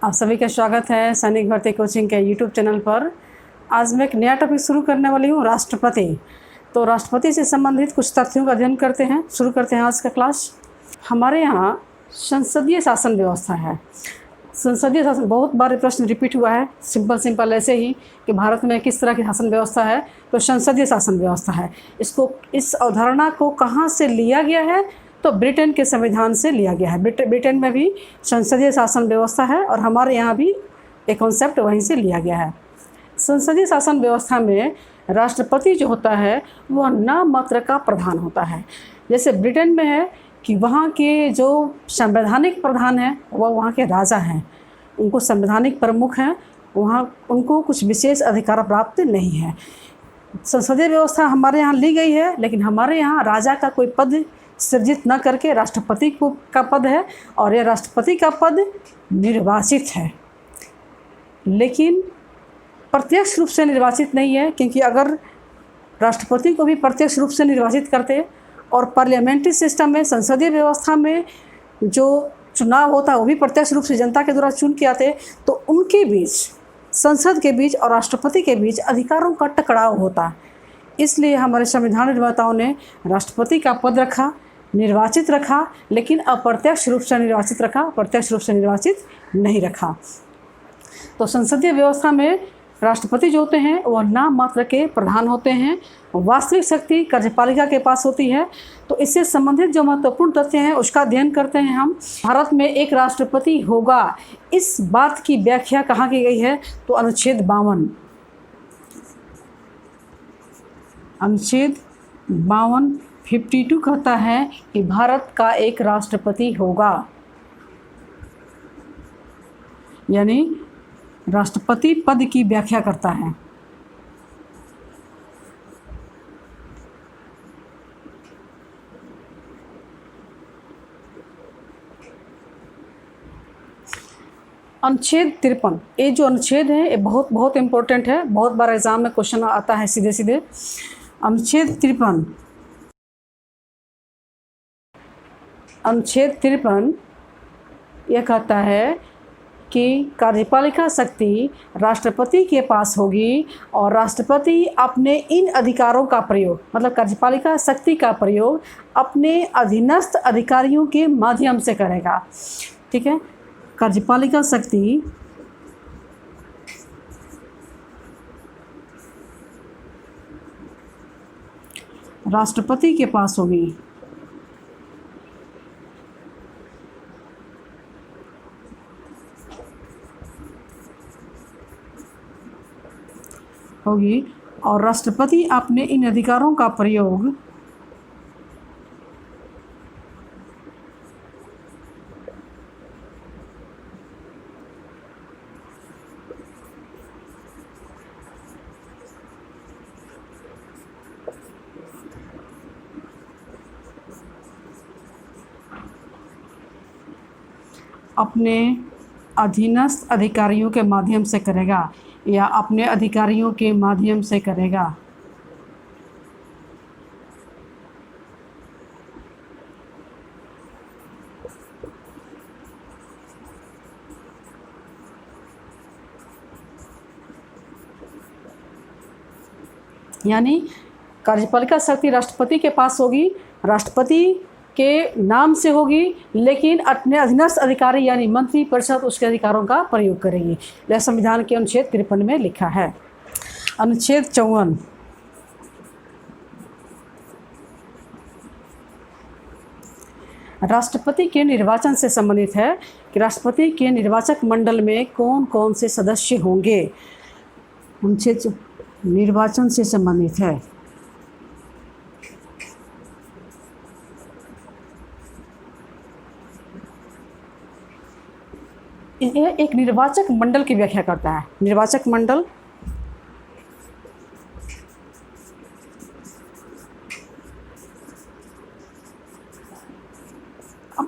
आप सभी का स्वागत है सैनिक भर्ती कोचिंग के यूट्यूब चैनल पर। आज मैं एक नया टॉपिक शुरू करने वाली हूँ, राष्ट्रपति। तो राष्ट्रपति से संबंधित कुछ तथ्यों का अध्ययन करते हैं। शुरू करते हैं आज का क्लास। हमारे यहाँ संसदीय शासन व्यवस्था है। संसदीय शासन बहुत बार प्रश्न रिपीट हुआ है, सिंपल ऐसे ही कि भारत में किस तरह की शासन व्यवस्था है, तो संसदीय शासन व्यवस्था है। इस अवधारणा को कहाँ से लिया गया है, तो ब्रिटेन के संविधान से लिया गया है। ब्रिटेन में भी संसदीय शासन व्यवस्था है और हमारे यहाँ भी एक कॉन्सेप्ट वहीं से लिया गया है। संसदीय शासन व्यवस्था में राष्ट्रपति जो होता है वह नाम मात्र का प्रधान होता है। जैसे ब्रिटेन में है कि वहाँ के जो संवैधानिक प्रधान हैं वह वहाँ के राजा हैं, उनको संवैधानिक प्रमुख हैं, वहाँ उनको कुछ विशेष अधिकार प्राप्त नहीं है। संसदीय व्यवस्था हमारे यहाँ ली गई है, लेकिन हमारे यहाँ राजा का कोई पद सृजित न करके राष्ट्रपति का पद है, और यह राष्ट्रपति का पद निर्वाचित है, लेकिन प्रत्यक्ष रूप से निर्वाचित नहीं है। क्योंकि अगर राष्ट्रपति को भी प्रत्यक्ष रूप से निर्वाचित करते और पार्लियामेंट्री सिस्टम में, संसदीय व्यवस्था में जो चुनाव होता है वो भी प्रत्यक्ष रूप से जनता के द्वारा चुन के आते, तो उनके बीच, संसद के बीच और राष्ट्रपति के बीच अधिकारों का टकराव होता। इसलिए हमारे संविधान निर्माताओं ने राष्ट्रपति का पद रखा, निर्वाचित रखा, लेकिन अप्रत्यक्ष रूप से निर्वाचित रखा, प्रत्यक्ष रूप से निर्वाचित नहीं रखा। तो संसदीय व्यवस्था में राष्ट्रपति जो होते हैं वह नाम मात्र के प्रधान होते हैं। वास्तविक शक्ति कार्यपालिका के पास होती है। तो इससे संबंधित जो महत्वपूर्ण तथ्य हैं उसका अध्ययन करते हैं हम। भारत में एक राष्ट्रपति होगा, इस बात की व्याख्या कहाँ की गई है, तो अनुच्छेद 52 कहता है कि भारत का एक राष्ट्रपति होगा, यानी राष्ट्रपति पद की व्याख्या करता है। अनुच्छेद 53, ये जो अनुच्छेद है ये बहुत इम्पोर्टेंट है, बहुत बार एग्जाम में क्वेश्चन आता है सीधे। अनुच्छेद 53 यह कहता है कि कार्यपालिका शक्ति राष्ट्रपति के पास होगी और राष्ट्रपति अपने इन अधिकारों का प्रयोग, मतलब कार्यपालिका शक्ति का प्रयोग अपने अधीनस्थ अधिकारियों के माध्यम से करेगा। ठीक है, कार्यपालिका शक्ति राष्ट्रपति के पास होगी और राष्ट्रपति अपने इन अधिकारों का प्रयोग अपने अधीनस्थ अधिकारियों के माध्यम से करेगा, या अपने अधिकारियों के माध्यम से करेगा। यानी कार्यपालिका शक्ति राष्ट्रपति के पास होगी, राष्ट्रपति के नाम से होगी, लेकिन अपने अधीनस्थ अधिकारी यानी मंत्री परिषद उसके अधिकारों का प्रयोग करेगी। यह संविधान के अनुच्छेद 53 में लिखा है। अनुच्छेद 54, राष्ट्रपति के निर्वाचन से संबंधित है कि राष्ट्रपति के निर्वाचक मंडल में कौन कौन से सदस्य होंगे। अनुच्छेद निर्वाचन से संबंधित है। यह एक निर्वाचक मंडल की व्याख्या करता है। निर्वाचक मंडल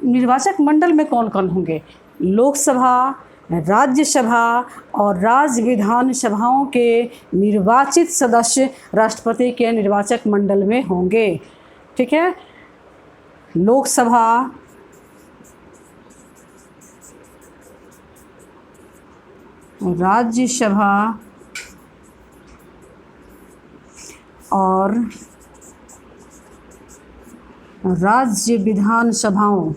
निर्वाचक मंडल में कौन कौन होंगे? लोकसभा, राज्यसभा और राज्य विधान सभाओं के निर्वाचित सदस्य राष्ट्रपति के निर्वाचक मंडल में होंगे। ठीक है, लोकसभा, राज्यसभा और राज्य विधानसभाओं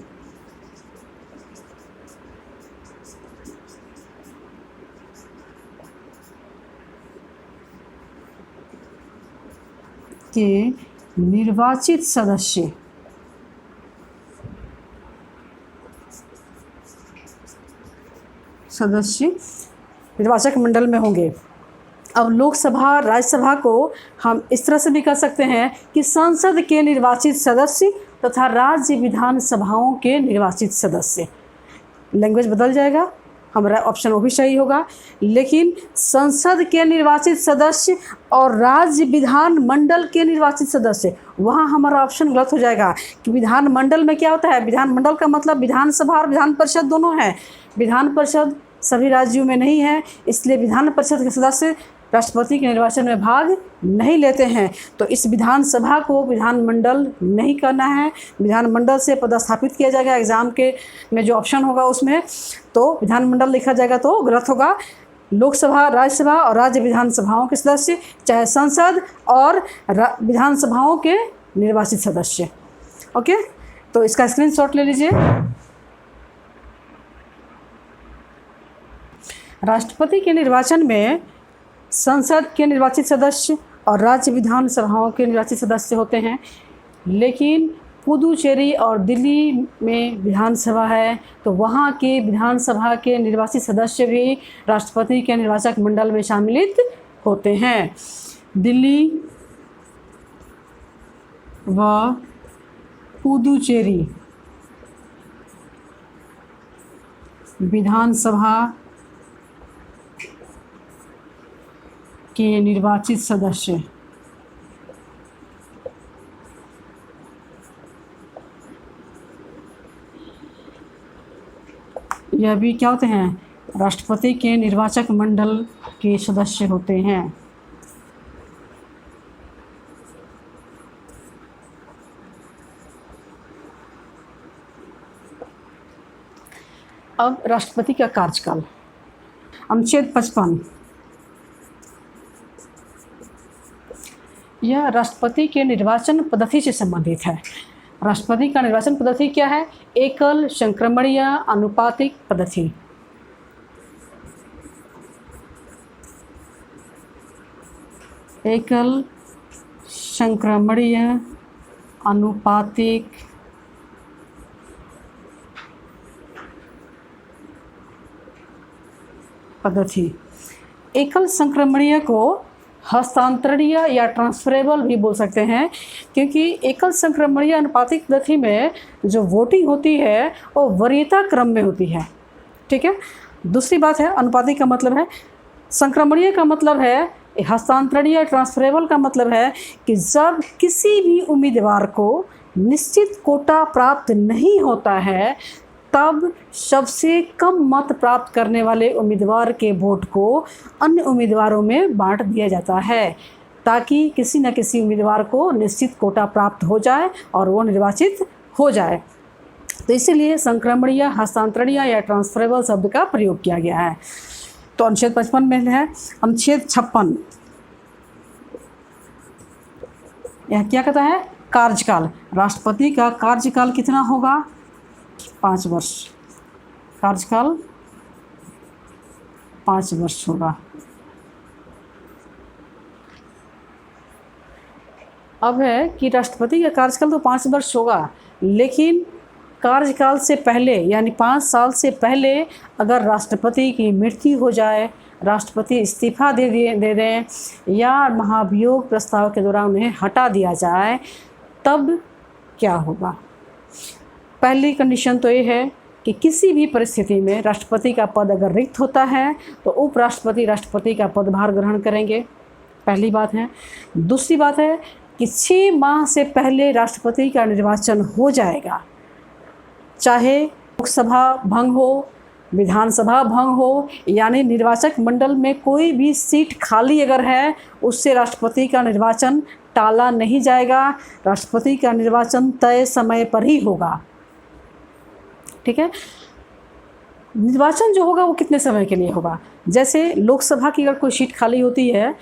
के निर्वाचित सदस्य निर्वाचक मंडल में होंगे। अब लोकसभा राज्यसभा को हम इस तरह से भी कर सकते हैं कि संसद के निर्वाचित सदस्य तथा राज्य विधानसभाओं के निर्वाचित सदस्य। लैंग्वेज बदल जाएगा, हमारा ऑप्शन वो भी सही होगा, लेकिन संसद के निर्वाचित सदस्य और राज्य विधान मंडल के निर्वाचित सदस्य, वहाँ हमारा ऑप्शन गलत हो जाएगा। कि विधान मंडल में क्या होता है, विधान मंडल का मतलब विधानसभा और विधान परिषद दोनों है। विधान परिषद सभी राज्यों में नहीं है, इसलिए विधान परिषद के सदस्य राष्ट्रपति के निर्वाचन में भाग नहीं लेते हैं। तो इस विधानसभा को विधानमंडल नहीं करना है, विधानमंडल से पदस्थापित किया जाएगा। एग्ज़ाम के में जो ऑप्शन होगा उसमें तो विधानमंडल लिखा जाएगा तो गलत होगा। लोकसभा, राज्यसभा और राज्य विधानसभाओं के सदस्य, चाहे संसद और विधानसभाओं के निर्वाचित सदस्य। ओके, तो इसका स्क्रीनशॉट ले लीजिए। राष्ट्रपति के निर्वाचन में संसद के निर्वाचित सदस्य और राज्य विधानसभाओं के निर्वाचित सदस्य होते हैं, लेकिन पुदुचेरी और दिल्ली में विधानसभा है तो वहाँ के विधानसभा के निर्वाचित सदस्य भी राष्ट्रपति के निर्वाचक मंडल में शामिलित होते हैं। दिल्ली व पुदुचेरी विधानसभा के निर्वाचित सदस्य यह भी क्या होते हैं, राष्ट्रपति के निर्वाचक मंडल के सदस्य होते हैं। अब राष्ट्रपति का कार्यकाल, अनुच्छेद 55, यह राष्ट्रपति के निर्वाचन पद्धति से संबंधित है। राष्ट्रपति का निर्वाचन पद्धति क्या है? एकल संक्रमणीय आनुपातिक पद्धति। एकल संक्रमणीय आनुपातिक पद्धति। एकल संक्रमणीय को हस्तांतरणीय या ट्रांसफरेबल भी बोल सकते हैं, क्योंकि एकल संक्रमणीय अनुपातिक पद्धति में जो वोटिंग होती है वो वरीयता क्रम में होती है। ठीक है। दूसरी बात है, अनुपातिक का मतलब है, संक्रमणीय का मतलब है, हस्तांतरणीय ट्रांसफरेबल का मतलब है कि जब किसी भी उम्मीदवार को निश्चित कोटा प्राप्त नहीं होता है तब सबसे कम मत प्राप्त करने वाले उम्मीदवार के वोट को अन्य उम्मीदवारों में बांट दिया जाता है, ताकि किसी न किसी उम्मीदवार को निश्चित कोटा प्राप्त हो जाए और वो निर्वाचित हो जाए। तो इसीलिए संक्रमणीय, हस्तांतरणीय या ट्रांसफरेबल शब्द का प्रयोग किया गया है। तो अनुच्छेद 55 में है अनुच्छेद 56, यह क्या कहता है? कार्यकाल। राष्ट्रपति का कार्यकाल कितना होगा? 5 वर्ष। कार्यकाल 5 वर्ष होगा। अब है कि राष्ट्रपति का कार्यकाल तो 5 वर्ष होगा, लेकिन कार्यकाल से पहले यानी 5 साल से पहले अगर राष्ट्रपति की मृत्यु हो जाए, राष्ट्रपति इस्तीफा दे दें या महाभियोग प्रस्ताव के दौरान उन्हें हटा दिया जाए, तब क्या होगा? पहली कंडीशन तो ये है कि किसी भी परिस्थिति में राष्ट्रपति का पद अगर रिक्त होता है तो उपराष्ट्रपति राष्ट्रपति का पदभार ग्रहण करेंगे, पहली बात है। दूसरी बात है कि 6 माह से पहले राष्ट्रपति का निर्वाचन हो जाएगा, चाहे लोकसभा भंग हो, विधानसभा भंग हो, यानी निर्वाचक मंडल में कोई भी सीट खाली अगर है उससे राष्ट्रपति का निर्वाचन टाला नहीं जाएगा। राष्ट्रपति का निर्वाचन तय समय पर ही होगा। ठीक है। निर्वाचन जो होगा वो कितने समय के लिए होगा। जैसे लोकसभा की अगर कोई सीट खाली होती है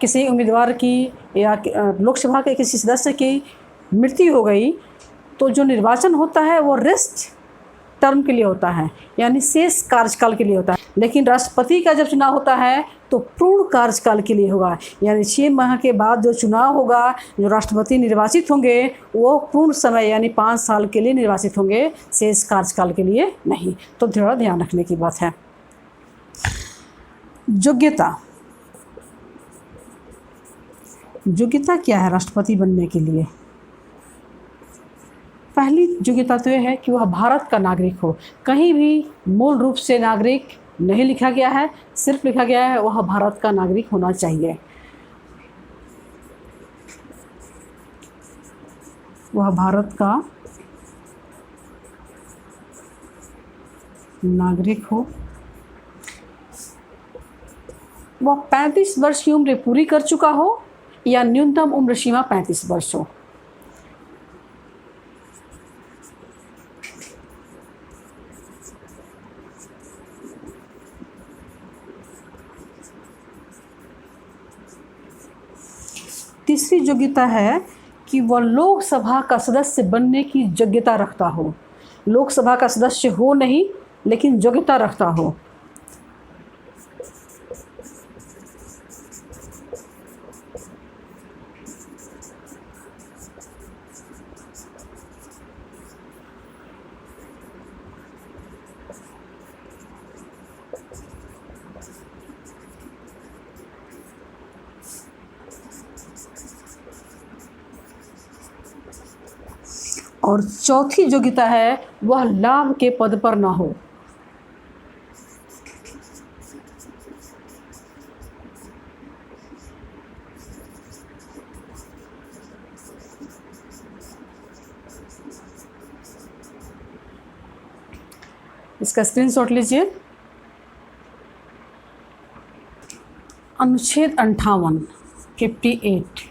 किसी उम्मीदवार की या लोकसभा के किसी सदस्य की मृत्यु हो गई, तो जो निर्वाचन होता है वो रेस्ट टर्म के लिए होता है, यानी शेष कार्यकाल के लिए होता है। लेकिन राष्ट्रपति का जब चुनाव होता है तो पूर्ण कार्यकाल के लिए होगा, यानी 6 माह के बाद जो चुनाव होगा, जो राष्ट्रपति निर्वाचित होंगे वो पूर्ण समय यानी 5 साल के लिए निर्वाचित होंगे, शेष कार्यकाल के लिए नहीं। तो थोड़ा ध्यान रखने की बात है। योग्यता क्या है राष्ट्रपति बनने के लिए? पहली योग्यता तो यह है कि वह भारत का नागरिक हो। कहीं भी मूल रूप से नागरिक नहीं लिखा गया है, सिर्फ लिखा गया है वह भारत का नागरिक होना चाहिए। वह भारत का नागरिक हो, वह 35 वर्ष की उम्र पूरी कर चुका हो या न्यूनतम उम्र सीमा 35 वर्ष हो। तीसरी योग्यता है कि वह लोकसभा का सदस्य बनने की योग्यता रखता हो। लोकसभा का सदस्य हो नहीं, लेकिन योग्यता रखता हो। और चौथी योग्यता है वह लाभ के पद पर ना हो। इसका स्क्रीनशॉट लीजिए। अनुच्छेद 58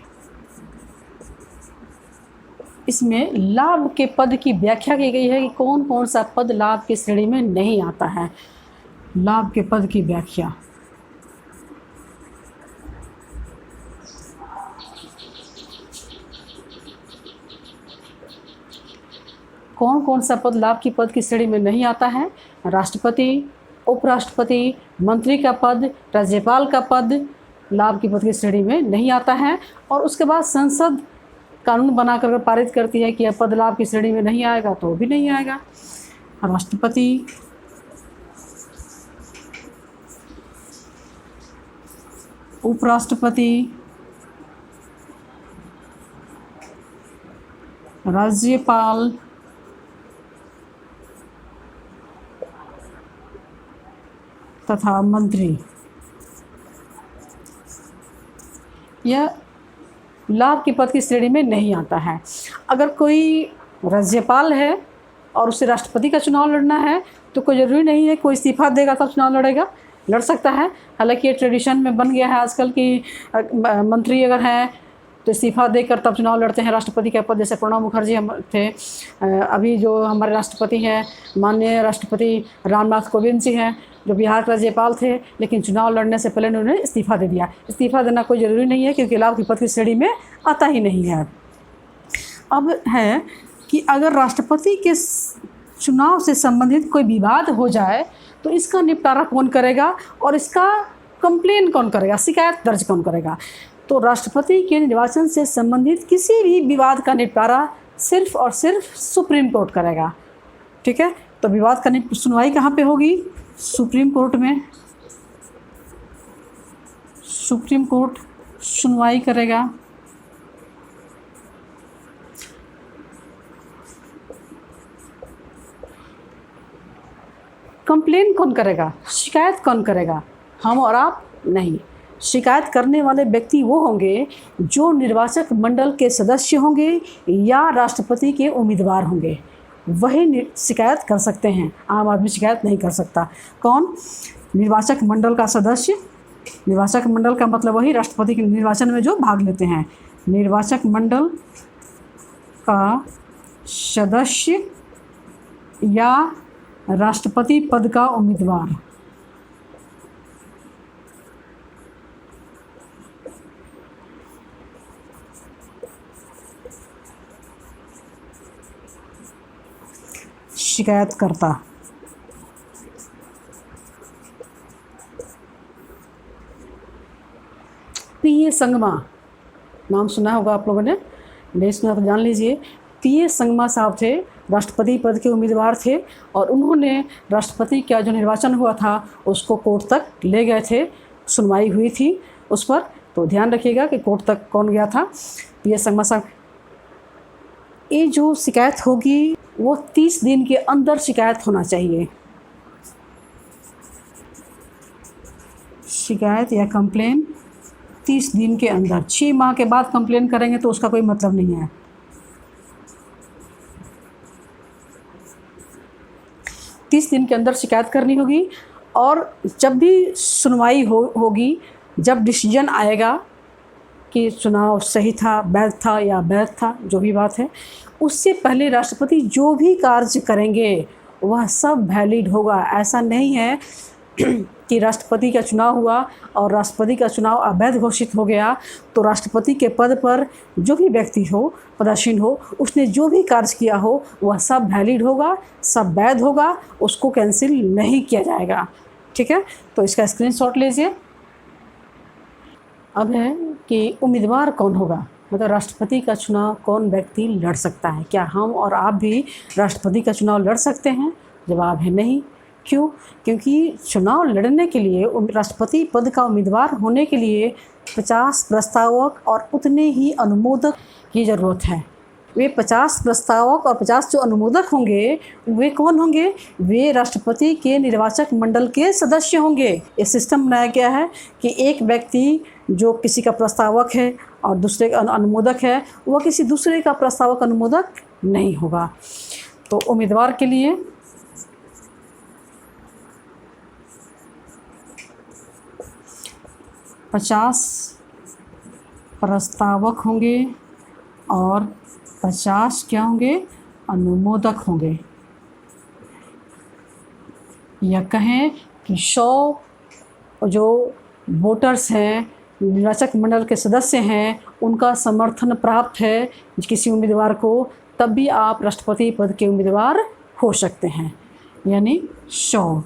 इसमें लाभ के पद की व्याख्या की गई है कि कौन कौन सा पद लाभ की श्रेणी में नहीं आता है। लाभ के पद की व्याख्या, कौन कौन सा पद लाभ की पद की श्रेणी में नहीं आता है? राष्ट्रपति, उपराष्ट्रपति, मंत्री का पद, राज्यपाल का पद लाभ की पद की श्रेणी में नहीं आता है। और उसके बाद संसद कानून बनाकर पारित करती है कि यह पद लाभ की श्रेणी में नहीं आएगा तो भी नहीं आएगा। राष्ट्रपति, उपराष्ट्रपति, राज्यपाल, तथा मंत्री, यह लाभ की पद की श्रेणी में नहीं आता है। अगर कोई राज्यपाल है और उसे राष्ट्रपति का चुनाव लड़ना है तो कोई ज़रूरी नहीं है कोई इस्तीफा देगा तब चुनाव लड़ेगा, लड़ सकता है। हालांकि ये ट्रेडिशन में बन गया है आजकल की मंत्री अगर हैं तो इस्तीफा देकर तब चुनाव लड़ते हैं राष्ट्रपति के पद। जैसे प्रणब मुखर्जी हम थे, अभी जो हमारे राष्ट्रपति हैं माननीय राष्ट्रपति रामनाथ कोविंद जी हैं, जो बिहार के राज्यपाल थे, लेकिन चुनाव लड़ने से पहले उन्होंने इस्तीफा दे दिया। इस्तीफा देना कोई ज़रूरी नहीं है क्योंकि लाभ की पद की श्रेणी में आता ही नहीं है। अब है कि अगर राष्ट्रपति के चुनाव से संबंधित कोई विवाद हो जाए तो इसका निपटारा कौन करेगा और इसका कंप्लेन कौन करेगा, शिकायत दर्ज कौन करेगा? तो राष्ट्रपति के निर्वाचन से संबंधित किसी भी विवाद का निपटारा सिर्फ और सिर्फ सुप्रीम कोर्ट करेगा। ठीक है, तो विवाद का सुनवाई कहाँ पे होगी? सुप्रीम कोर्ट में। सुप्रीम कोर्ट सुनवाई करेगा। कंप्लेन कौन करेगा, शिकायत कौन करेगा? हम और आप नहीं। शिकायत करने वाले व्यक्ति वो होंगे जो निर्वाचक मंडल के सदस्य होंगे या राष्ट्रपति के उम्मीदवार होंगे, वही शिकायत कर सकते हैं। आम आदमी शिकायत नहीं कर सकता। कौन? निर्वाचक मंडल का सदस्य। निर्वाचक मंडल का मतलब वही राष्ट्रपति के निर्वाचन में जो भाग लेते हैं। निर्वाचक मंडल का सदस्य या राष्ट्रपति पद का उम्मीदवार। शिकायतकर्ता। पीए संगमा, नाम सुना होगा आप लोगों ने, नहीं सुना तो जान लीजिए। पीए संगमा साहब थे, राष्ट्रपति पद के उम्मीदवार थे और उन्होंने राष्ट्रपति का जो निर्वाचन हुआ था उसको कोर्ट तक ले गए थे, सुनवाई हुई थी उस पर। तो ध्यान रखिएगा कि कोर्ट तक कौन गया था, पीए संगमा साहब। ये जो शिकायत होगी वो 30 दिन के अंदर शिकायत होना चाहिए। शिकायत या कंप्लेन 30 दिन के अंदर। 6 माह के बाद कंप्लेन करेंगे तो उसका कोई मतलब नहीं है। तीस दिन के अंदर शिकायत करनी होगी और जब भी सुनवाई होगी, जब डिसीजन आएगा कि चुनाव सही था, वैध था या अवैध था, जो भी बात है, उससे पहले राष्ट्रपति जो भी कार्य करेंगे वह सब वैलिड होगा। ऐसा नहीं है कि राष्ट्रपति का चुनाव हुआ और राष्ट्रपति का चुनाव अवैध घोषित हो गया तो राष्ट्रपति के पद पर जो भी व्यक्ति हो, पदासीन हो, उसने जो भी कार्य किया हो वह सब वैलिड होगा, सब वैध होगा, उसको कैंसिल नहीं किया जाएगा। ठीक है, तो इसका स्क्रीनशॉट लीजिए। अब है कि उम्मीदवार कौन होगा, मतलब राष्ट्रपति का चुनाव कौन व्यक्ति लड़ सकता है। क्या हम और आप भी राष्ट्रपति का चुनाव लड़ सकते हैं? जवाब है नहीं। क्यों? क्योंकि चुनाव लड़ने के लिए, राष्ट्रपति पद का उम्मीदवार होने के लिए 50 प्रस्तावक और उतने ही अनुमोदक की ज़रूरत है। वे 50 प्रस्तावक और 50 जो अनुमोदक होंगे वे कौन होंगे? वे राष्ट्रपति के निर्वाचक मंडल के सदस्य होंगे। ये सिस्टम बनाया गया है कि एक व्यक्ति जो किसी का प्रस्तावक है और दूसरे का अनुमोदक है, वह किसी दूसरे का प्रस्तावक अनुमोदक नहीं होगा। तो उम्मीदवार के लिए 50 प्रस्तावक होंगे और 50 क्या होंगे? अनुमोदक होंगे। या कहें कि 100 जो वोटर्स हैं, निर्वाचक मंडल के सदस्य हैं, उनका समर्थन प्राप्त है किसी उम्मीदवार को, तब भी आप राष्ट्रपति पद के उम्मीदवार हो सकते हैं, यानी 100।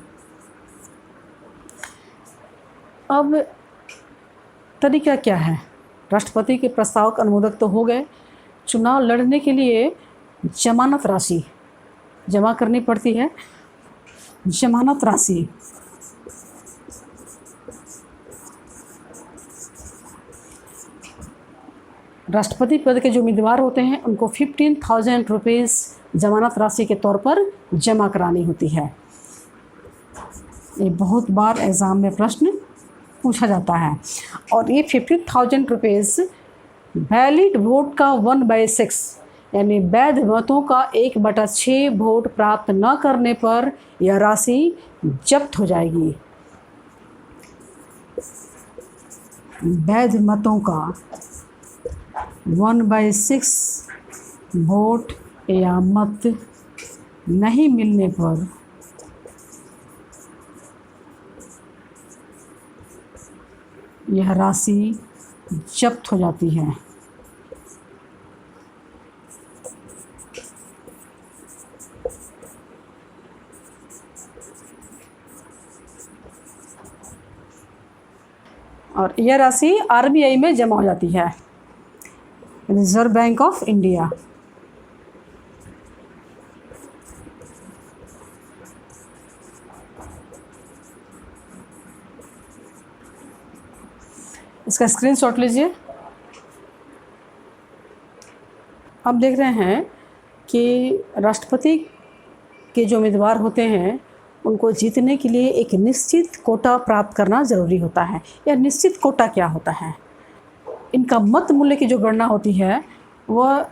अब तरीका क्या है? राष्ट्रपति के प्रस्तावक अनुमोदक तो हो गए। चुनाव लड़ने के लिए जमानत राशि जमा करनी पड़ती है। जमानत राशि राष्ट्रपति पद के जो उम्मीदवार होते हैं उनको 15,000 रुपीज़ जमानत राशि के तौर पर जमा करानी होती है। ये बहुत बार एग्ज़ाम में प्रश्न पूछा जाता है। और ये 15,000 रुपीज़ वैलिड वोट का 1/6 यानी वैध मतों का 1/6 वोट प्राप्त न करने पर यह राशि जब्त हो जाएगी। वैध मतों का 1/6 वोट या मत नहीं मिलने पर यह राशि जब्त हो जाती है। और यह राशि आरबीआई में जमा हो जाती है, रिजर्व बैंक ऑफ इंडिया। इसका स्क्रीनशॉट लीजिए। अब देख रहे हैं कि राष्ट्रपति के जो उम्मीदवार होते हैं उनको जीतने के लिए एक निश्चित कोटा प्राप्त करना ज़रूरी होता है। यह निश्चित कोटा क्या होता है? इनका मत मूल्य की जो गणना होती है वह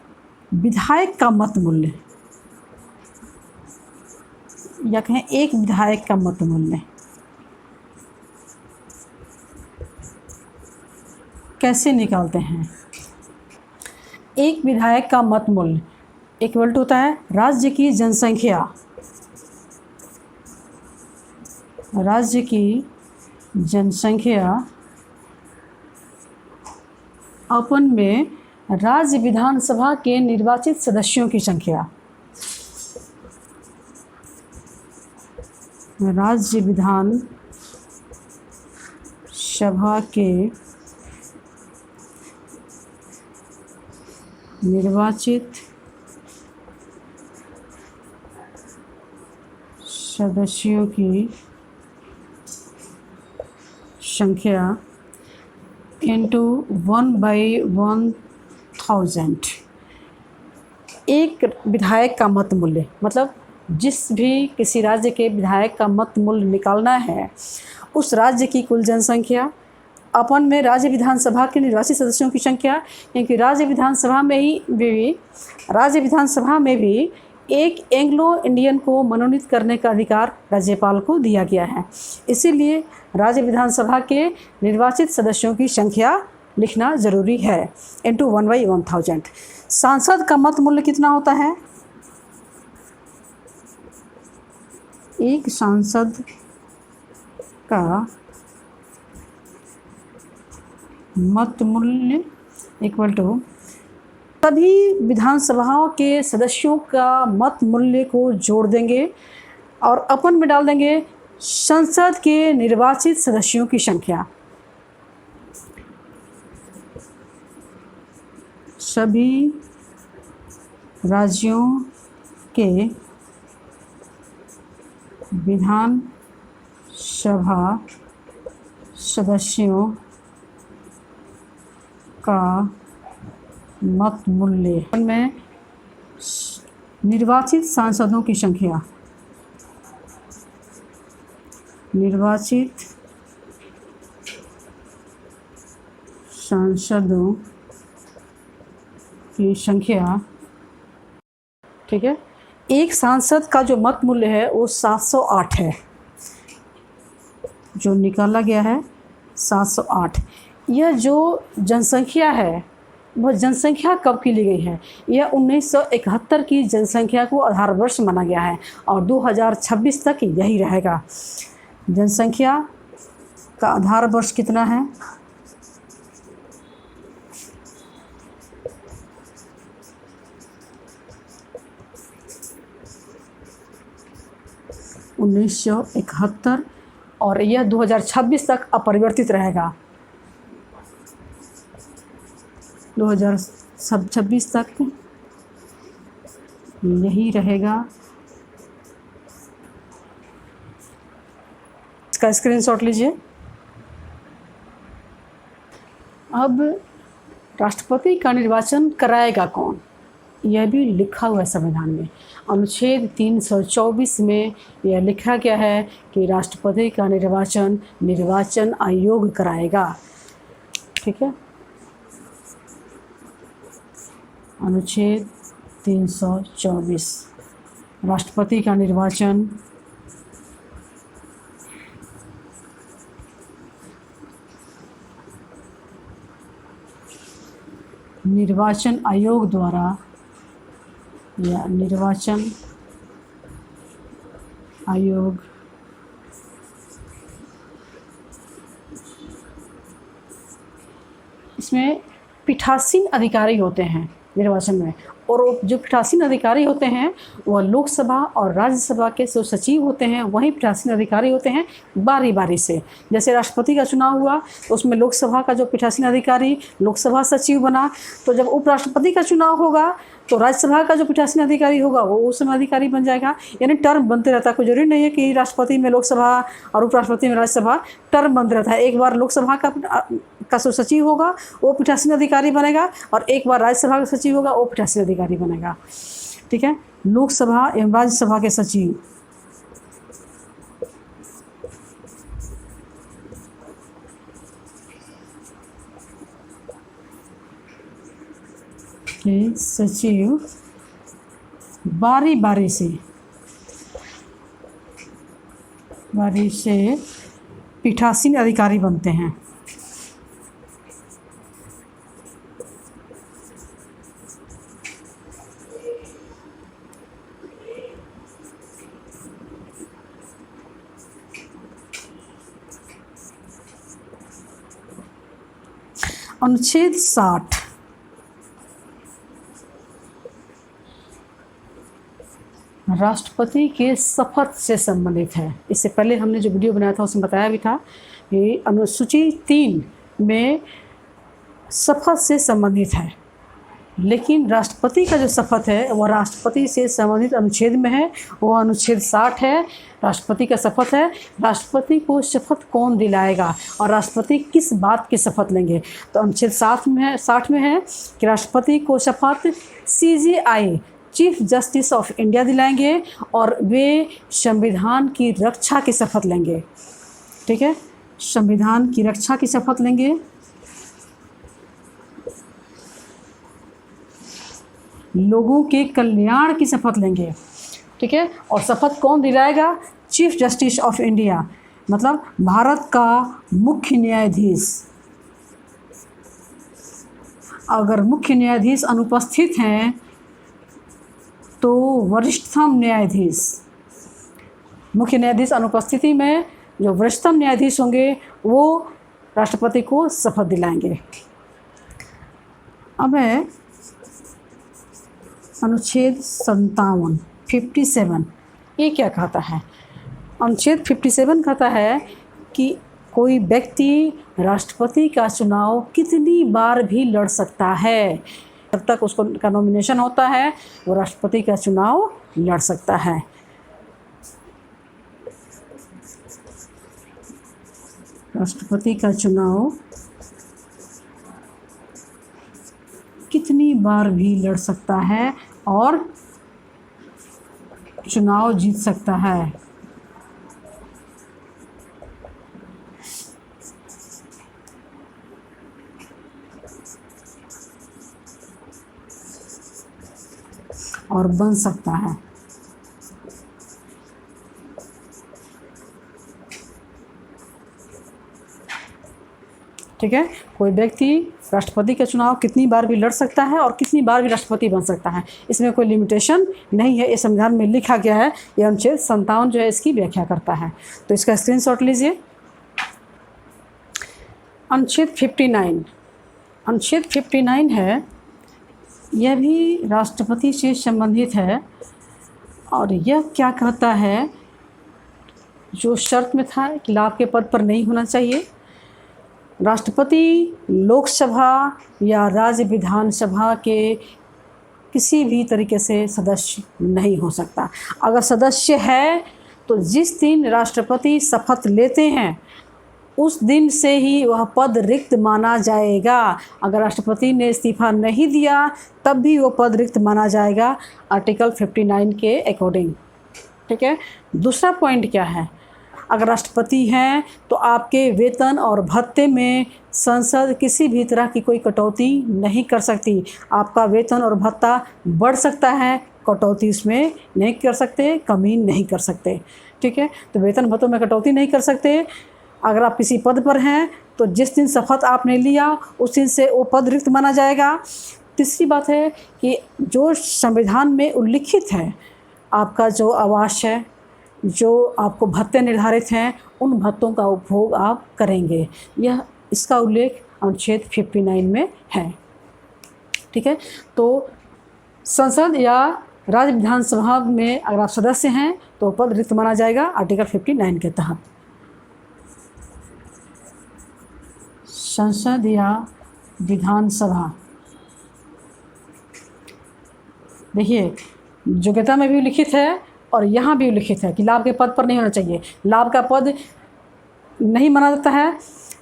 विधायक का मत मूल्य, या कहें एक विधायक का मत मूल्य। कैसे निकालते हैं? एक विधायक का मत मूल्य इक्वल टू होता है राज्य की जनसंख्या राज्य की जनसंख्या अपन में राज्य विधानसभा के निर्वाचित सदस्यों की संख्या, राज्य विधान सभा के निर्वाचित सदस्यों की संख्या इंटू 1/1000। एक विधायक का मत मूल्य, मतलब जिस भी किसी राज्य के विधायक का मत मूल्य निकालना है, उस राज्य की कुल जनसंख्या अपन में राज्य विधानसभा के निर्वाचित सदस्यों की संख्या, क्योंकि राज्य विधानसभा में भी एक एंग्लो इंडियन को मनोनीत करने का अधिकार राज्यपाल को दिया गया है। इसीलिए राज्य विधानसभा के निर्वाचित सदस्यों की संख्या लिखना ज़रूरी है इंटू 1/1000। सांसद का मत मूल्य कितना होता है? एक सांसद का मत मूल्य इक्वल टू सभी विधानसभाओं के सदस्यों का मत मूल्य को जोड़ देंगे और अपन में डाल देंगे संसद के निर्वाचित सदस्यों की संख्या। सभी राज्यों के विधान सभा सदस्यों का मत मूल्य में निर्वाचित सांसदों की संख्या, निर्वाचित सांसदों की संख्या, ठीक है। एक सांसद का जो मत मूल्य है वो 708 है, जो निकाला गया है 708। यह जो जनसंख्या है वह जनसंख्या कब की ली गई है? यह 1971 की जनसंख्या को आधार वर्ष माना गया है और 2026 तक यही रहेगा। जनसंख्या का आधार वर्ष कितना है? (1971) और यह 2026 तक अपरिवर्तित रहेगा। 2026 तक यही रहेगा। इसका स्क्रीनशॉट लीजिए। अब राष्ट्रपति का निर्वाचन कराएगा कौन, यह भी लिखा हुआ है संविधान में। अनुच्छेद 324 में यह लिखा गया है कि राष्ट्रपति का निर्वाचन आयोग कराएगा। ठीक है, अनुच्छेद 324 राष्ट्रपति का निर्वाचन आयोग द्वारा या निर्वाचन आयोग इसमें पीठासीन अधिकारी होते हैं निर्वाचन में, और जो पीठासीन अधिकारी होते हैं वह लोकसभा और राज्यसभा के जो सचिव होते हैं वही पीठासीन अधिकारी होते हैं बारी बारी से। जैसे राष्ट्रपति का चुनाव हुआ तो उसमें लोकसभा का जो पीठासीन अधिकारी लोकसभा सचिव बना, तो जब उपराष्ट्रपति का चुनाव होगा तो राज्यसभा का जो पीठासीन अधिकारी होगा वो उस समय अधिकारी बन जाएगा। यानी टर्म बनते रहता है, कोई जरूरी नहीं है कि राष्ट्रपति में लोकसभा और उपराष्ट्रपति में राज्यसभा, टर्म बनते रहता है। एक बार लोकसभा का जो सचिव होगा वो पीठासीन अधिकारी बनेगा और एक बार राज्यसभा का सचिव होगा वो पीठासीन अधिकारी बनेगा। ठीक है, लोकसभा एवं राज्यसभा के सचिव बारी बारी से पीठासीन अधिकारी बनते हैं। अनुच्छेद 60 राष्ट्रपति के शपथ से संबंधित है। इससे पहले हमने जो वीडियो बनाया था उसमें बताया भी था कि अनुसूची 3 में शपथ से संबंधित है, लेकिन राष्ट्रपति का जो शपथ है वह राष्ट्रपति से संबंधित अनुच्छेद में है, वो अनुच्छेद 60 है। राष्ट्रपति का शपथ है। राष्ट्रपति को शपथ कौन दिलाएगा और राष्ट्रपति किस बात की शपथ लेंगे? तो अनुच्छेद 60 में है कि राष्ट्रपति को शपथ CJI chief justice of India दिलाएंगे और वे संविधान की रक्षा की शपथ लेंगे। ठीक है, संविधान की रक्षा की शपथ लेंगे। लोगों के कल्याण की शपथ लेंगे। ठीक है, और शपथ कौन दिलाएगा? चीफ जस्टिस ऑफ इंडिया, मतलब भारत का मुख्य न्यायाधीश। अगर मुख्य न्यायाधीश अनुपस्थित हैं तो वरिष्ठतम न्यायाधीश, मुख्य न्यायाधीश अनुपस्थिति में जो वरिष्ठतम न्यायाधीश होंगे वो राष्ट्रपति को शपथ दिलाएंगे। अब है अनुच्छेद 57 ये क्या कहता है? अनुच्छेद 57 कहता है कि कोई व्यक्ति राष्ट्रपति का चुनाव कितनी बार भी लड़ सकता है। जब तक उसको का नॉमिनेशन होता है वो राष्ट्रपति का चुनाव लड़ सकता है। राष्ट्रपति का चुनाव कितनी बार भी लड़ सकता है और चुनाव जीत सकता है। और बन सकता है। ठीक है, कोई व्यक्ति राष्ट्रपति का चुनाव कितनी बार भी लड़ सकता है और कितनी बार भी राष्ट्रपति बन सकता है, इसमें कोई लिमिटेशन नहीं है। ये संविधान में लिखा गया है। ये अनुच्छेद 57 जो है इसकी व्याख्या करता है, तो इसका स्क्रीनशॉट लीजिए। अनुच्छेद 59 है, यह भी राष्ट्रपति से संबंधित है और यह क्या कहता है, जो शर्त में था कि लाभ के पद पर नहीं होना चाहिए। राष्ट्रपति लोकसभा या राज्य विधानसभा के किसी भी तरीके से सदस्य नहीं हो सकता। अगर सदस्य है तो जिस दिन राष्ट्रपति शपथ लेते हैं उस दिन से ही वह पद रिक्त माना जाएगा। अगर राष्ट्रपति ने इस्तीफा नहीं दिया तब भी वो पद रिक्त माना जाएगा आर्टिकल 59 के अकॉर्डिंग। ठीक है, दूसरा पॉइंट क्या है? अगर राष्ट्रपति हैं तो आपके वेतन और भत्ते में संसद किसी भी तरह की कोई कटौती नहीं कर सकती। आपका वेतन और भत्ता बढ़ सकता है, कटौती इसमें नहीं कर सकते, कमी नहीं कर सकते। ठीक है, तो वेतन भत्तों में कटौती नहीं कर सकते। अगर आप किसी पद पर हैं तो जिस दिन शपथ आपने लिया उस दिन से वो पद रिक्त माना जाएगा। तीसरी बात है कि जो संविधान में उल्लिखित है, आपका जो आवास है, जो आपको भत्ते निर्धारित हैं, उन भत्तों का उपभोग आप करेंगे। यह इसका उल्लेख अनुच्छेद 59 में है। ठीक है, तो संसद या राज्य विधानसभा में अगर आप सदस्य हैं तो पद रिक्त माना जाएगा आर्टिकल 59 के तहत। संसद या विधानसभा, देखिए योग्यता में भी लिखित है और यहाँ भी लिखित है कि लाभ के पद पर नहीं होना चाहिए। लाभ का पद नहीं माना जाता है।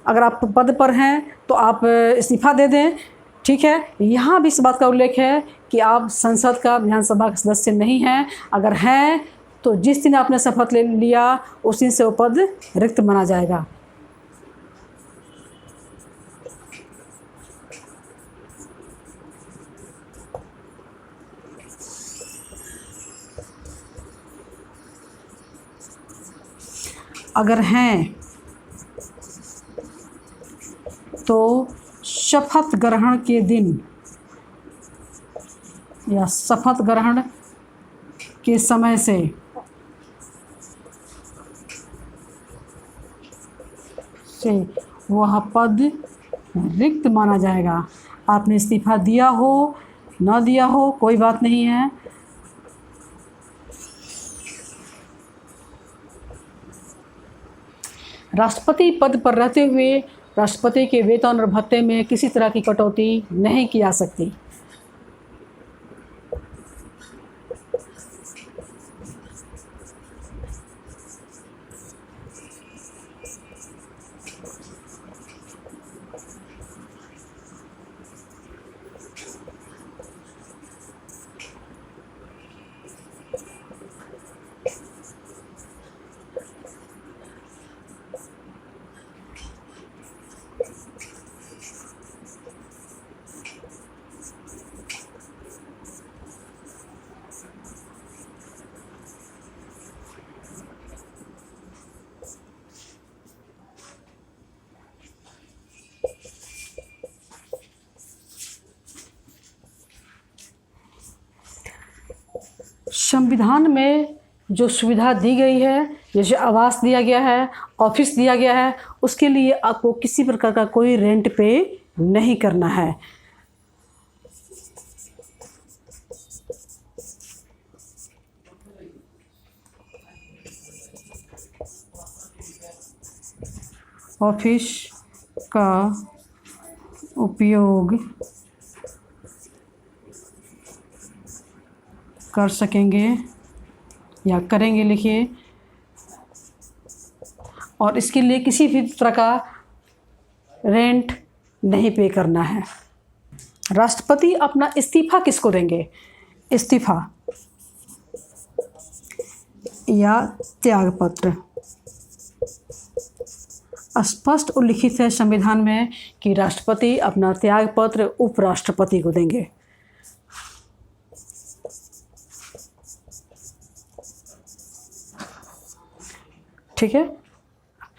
अगर आप पद पर हैं तो आप इस्तीफा दे दें। ठीक है, यहाँ भी इस बात का उल्लेख है कि आप संसद का, विधानसभा का सदस्य नहीं हैं। अगर हैं तो जिस दिन आपने शपथ ले लिया उस दिन से वो पद रिक्त माना जाएगा। अगर हैं तो शपथ ग्रहण के दिन या शपथ ग्रहण के समय से वह पद रिक्त माना जाएगा। आपने इस्तीफा दिया हो ना दिया हो कोई बात नहीं है। राष्ट्रपति पद पर रहते हुए राष्ट्रपति के वेतन और भत्ते में किसी तरह की कटौती नहीं की जा सकती। संविधान में जो सुविधा दी गई है, जैसे आवास दिया गया है, ऑफिस दिया गया है, उसके लिए आपको किसी प्रकार का कोई रेंट पे नहीं करना है। ऑफिस का उपयोग कर सकेंगे या करेंगे, लिखिए। और इसके लिए किसी भी तरह का रेंट नहीं पे करना है। राष्ट्रपति अपना इस्तीफा किसको देंगे? इस्तीफा या त्यागपत्र स्पष्ट उल्लिखित है संविधान में कि राष्ट्रपति अपना त्यागपत्र उपराष्ट्रपति को देंगे। ठीक है,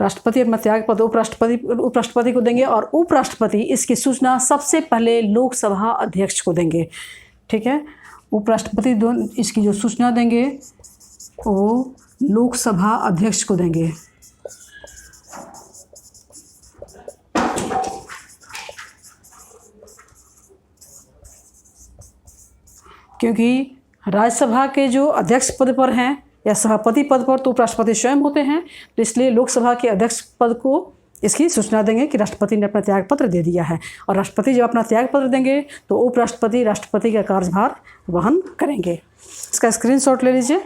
राष्ट्रपति अपना त्यागपत्र उपराष्ट्रपति को देंगे और उपराष्ट्रपति इसकी सूचना सबसे पहले लोकसभा अध्यक्ष को देंगे। ठीक है, उपराष्ट्रपति इसकी जो सूचना देंगे वो लोकसभा अध्यक्ष को देंगे। क्योंकि राज्यसभा के जो अध्यक्ष पद पर हैं या सभापति पद पर तो उपराष्ट्रपति स्वयं होते हैं, तो इसलिए लोकसभा के अध्यक्ष पद को इसकी सूचना देंगे कि राष्ट्रपति ने अपना त्यागपत्र दे दिया है। और राष्ट्रपति जब अपना त्यागपत्र देंगे तो उपराष्ट्रपति राष्ट्रपति का कार्यभार वहन करेंगे। इसका स्क्रीनशॉट ले लीजिए।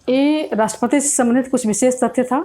ये राष्ट्रपति से संबंधित कुछ विशेष तथ्य था।